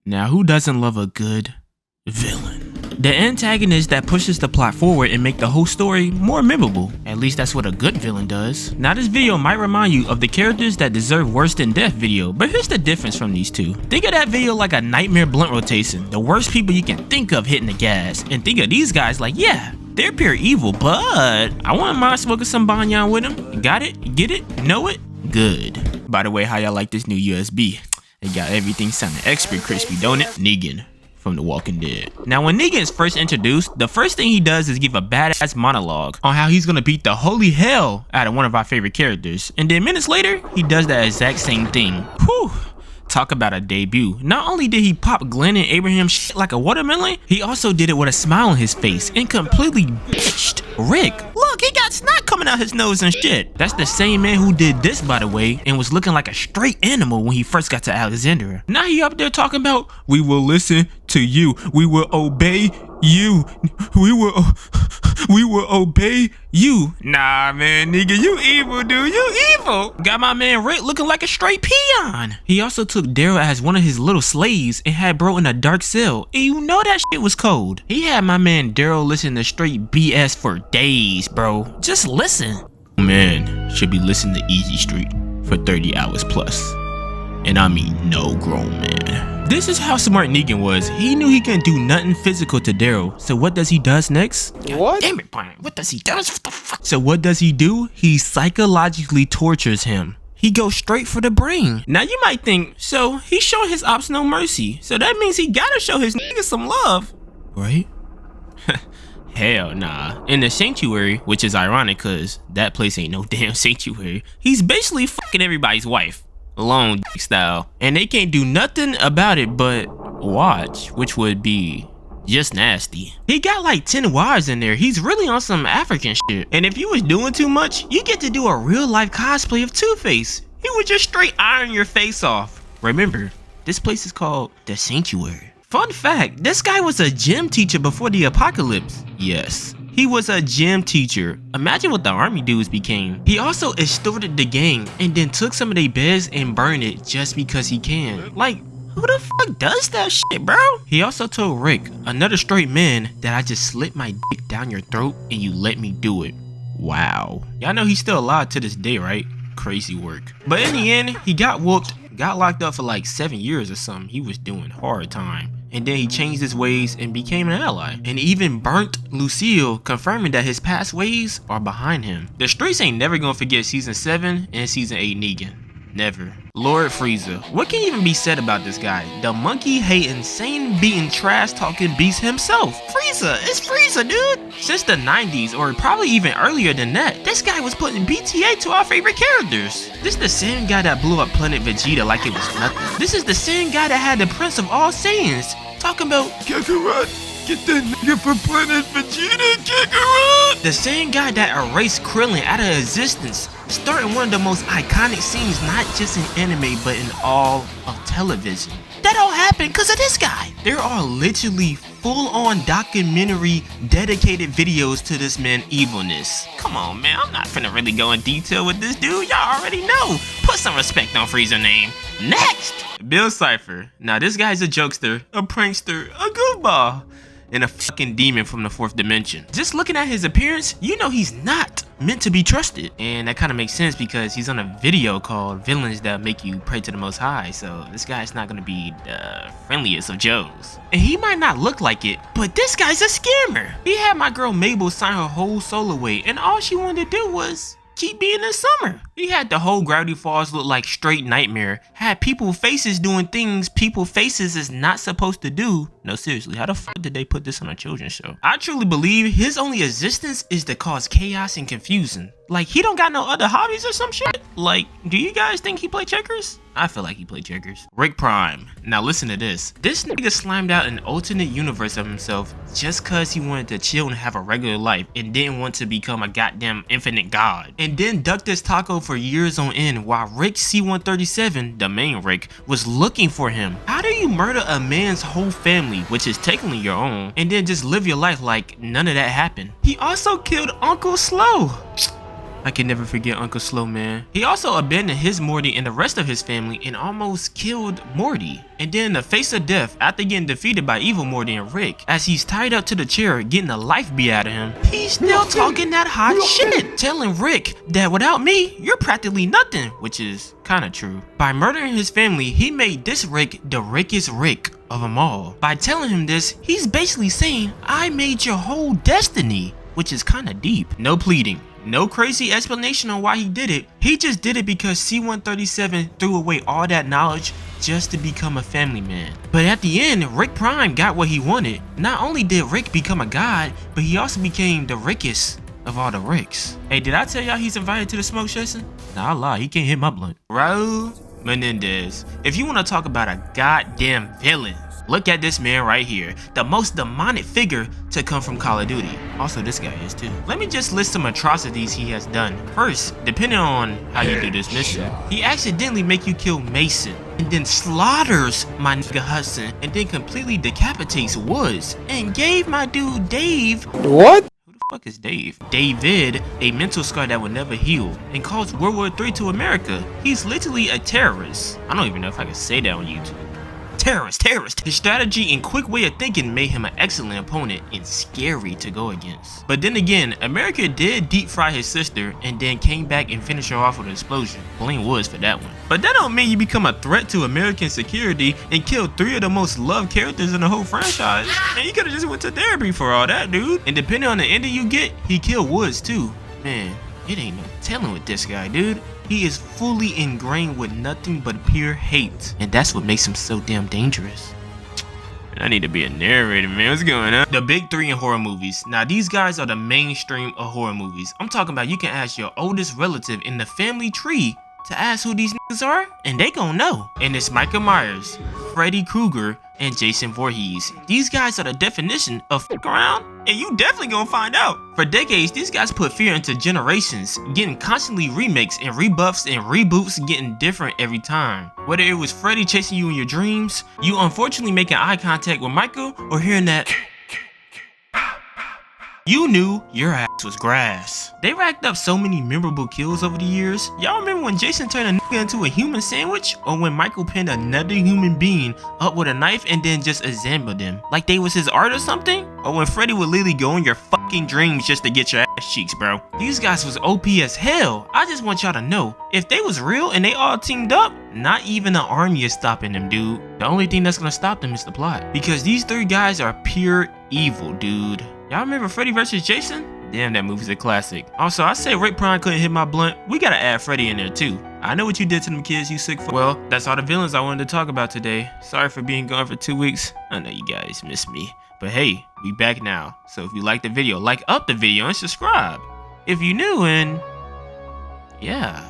Now, who doesn't love a good villain? The antagonist that pushes the plot forward and make the whole story more memorable. At least that's what a good villain does. Now, this video might remind you of the characters that deserve worse than death video, but here's the difference from these two. Think of that video like a nightmare blunt rotation, the worst people you can think of hitting the gas, and think of these guys like, yeah, they're pure evil, but I wouldn't mind smoking some banyan with them. Got it? Get it? Know it? Good. By the way, how y'all like this new USB? It got everything sounding extra crispy, don't it? Negan from The Walking Dead. Now, when Negan is first introduced, the first thing he does is give a badass monologue on how he's gonna beat the holy hell out of one of our favorite characters. And then minutes later, he does that exact same thing. Whew. Talk about a debut. Not only did he pop Glenn and Abraham shit like a watermelon, he also did it with a smile on his face and completely bitched Rick. Look, he got snot coming out his nose and shit. That's the same man who did this, by the way, and was looking like a straight animal when he first got to Alexandria. Now he up there talking about, we will listen to you. We will obey you. We will obey you. Nah, man, nigga, you evil, dude. You evil. Got my man Rick looking like a straight peon. He also took Daryl as one of his little slaves and had bro in a dark cell. And you know that shit was cold. He had my man Daryl listen to straight BS for days, bro. Just listen. Man should be listening to Easy Street for 30 hours plus. And I mean no grown man. This is how smart Negan was. He knew he couldn't do nothing physical to Daryl. So what does he does next? What? Damn it, Brian. What does he do? What the fuck? So what does he do? He psychologically tortures him. He goes straight for the brain. Now you might think, so he's showing his ops no mercy. So that means he gotta show his niggas some love, right? Hell nah. In the sanctuary, which is ironic cause that place ain't no damn sanctuary, he's basically fucking everybody's wife. Long style, and they can't do nothing about it but watch, which would be just nasty. He got like 10 wives in there. He's really on some African shit, and if you was doing too much, you get to do a real life cosplay of Two-Face. He would just straight iron your face off. Remember, this place is called the Sanctuary. Fun fact, this guy was a gym teacher before the apocalypse. Yes, he was a gym teacher. Imagine what the army dudes became. He also extorted the gang and then took some of their beds and burned it just because he can. Like, who the fuck does that shit, bro? He also told Rick, another straight man, that I just slit my dick down your throat and you let me do it. Wow. Y'all know he's still alive to this day, right? Crazy work. But in the end, he got whooped, got locked up for like 7 years or something. He was doing hard time. And then he changed his ways and became an ally. And even burnt Lucille, confirming that his past ways are behind him. The streets ain't never gonna forget season 7 and season 8 Negan. Never. Lord Frieza. What can even be said about this guy? The monkey hating, sane beating, trash talking beast himself. Frieza, it's Frieza, dude. Since the 90s, or probably even earlier than that, this guy was putting BTA to our favorite characters. This the same guy that blew up Planet Vegeta like it was nothing. This is the same guy that had the Prince of All Saiyans talking about Kakarot. Get that nigga from Planet Vegeta, Kakarot! The same guy that erased Krillin out of existence, starting one of the most iconic scenes not just in anime but in all of television. That all happened because of this guy. There are literally full-on documentary dedicated videos to this man's evilness. Come on, man, I'm not finna really go in detail with this dude. Y'all already know. Put some respect on Frieza name. Next, Bill Cipher. Now this guy's a jokester, a prankster, a goofball, and a fucking demon from the 4th dimension. Just looking at his appearance, you know he's not meant to be trusted. And that kind of makes sense because he's on a video called Villains That Make You Pray to the Most High. So this guy's not gonna be the friendliest of Joes. And he might not look like it, but this guy's a scammer. He had my girl Mabel sign her whole soul away, and all she wanted to do was keep being in summer. He had the whole Gravity Falls look like straight nightmare. Had people faces doing things people faces is not supposed to do. No, seriously, how the fuck did they put this on a children's show? I truly believe his only existence is to cause chaos and confusion. Like, he don't got no other hobbies or some shit? Like, do you guys think he play checkers? I feel like he played checkers. Rick Prime. Now listen to this. This nigga slimed out an alternate universe of himself just cause he wanted to chill and have a regular life and didn't want to become a goddamn infinite god. And then ducked his taco for years on end while Rick C-137, the main Rick, was looking for him. How do you murder a man's whole family, which is technically your own, and then just live your life like none of that happened? He also killed Uncle Slow. I can never forget Uncle Slow, man. He also abandoned his Morty and the rest of his family and almost killed Morty. And then in the face of death, after getting defeated by evil Morty and Rick, as he's tied up to the chair getting the life beat out of him, he's still talking that hot shit, telling Rick that without me, you're practically nothing, which is kind of true. By murdering his family, he made this Rick the Rickest Rick of them all. By telling him this, he's basically saying, I made your whole destiny, which is kind of deep. No pleading. No crazy explanation on why he did it. He just did it because C-137 threw away all that knowledge just to become a family man. But at the end, Rick Prime got what he wanted. Not only did Rick become a god, but he also became the Rickest of all the Ricks. Hey, did I tell y'all he's invited to the smoke session? Nah, I lie, he can't hit my blunt. Raul Menendez. If you want to talk about a goddamn villain, look at this man right here, the most demonic figure to come from Call of Duty. Also, this guy is too. Let me just list some atrocities he has done. First, depending on how you do this mission, he accidentally make you kill Mason, and then slaughters my nigga Hudson, and then completely decapitates Woods, and gave my dude Dave— what? Who the fuck is Dave? David, a mental scar that will never heal, and caused World War III to America. He's literally a terrorist. I don't even know if I can say that on YouTube. Terrorist. His strategy and quick way of thinking made him an excellent opponent and scary to go against. But then again, America did deep fry his sister and then came back and finished her off with an explosion. Blame Woods for that one. But that don't mean you become a threat to American security and kill 3 of the most loved characters in the whole franchise. And you could've just went to therapy for all that, dude. And depending on the ending you get, he killed Woods too. Man, it ain't no telling with this guy, dude. He is fully ingrained with nothing but pure hate. And that's what makes him so damn dangerous. I need to be a narrator, man. What's going on? The big 3 in horror movies. Now, these guys are the mainstream of horror movies. I'm talking about you can ask your oldest relative in the family tree to ask who these niggas are, and they gon' know. And it's Michael Myers, Freddy Krueger, and Jason Voorhees. These guys are the definition of fuck around, and you definitely gonna find out. For decades, these guys put fear into generations, getting constantly remakes and rebuffs and reboots, getting different every time. Whether it was Freddy chasing you in your dreams, you unfortunately making eye contact with Michael, or hearing that you knew your ass was grass. They racked up so many memorable kills over the years. Y'all remember when Jason turned a nigga into a human sandwich? Or when Michael pinned another human being up with a knife and then just assembled them like they was his art or something? Or when Freddy would literally go in your fucking dreams just to get your ass cheeks, bro. These guys was OP as hell. I just want y'all to know, if they was real and they all teamed up, not even an army is stopping them, dude. The only thing that's gonna stop them is the plot. Because these 3 guys are pure evil, dude. Y'all remember Freddy vs. Jason? Damn, that movie's a classic. Also, I say Rick Prime couldn't hit my blunt. We gotta add Freddy in there too. I know what you did to them kids, you sick fuck. Well, that's all the villains I wanted to talk about today. Sorry for being gone for 2 weeks. I know you guys miss me. But hey, we back now. So if you liked the video, like up the video and subscribe. If you new and yeah.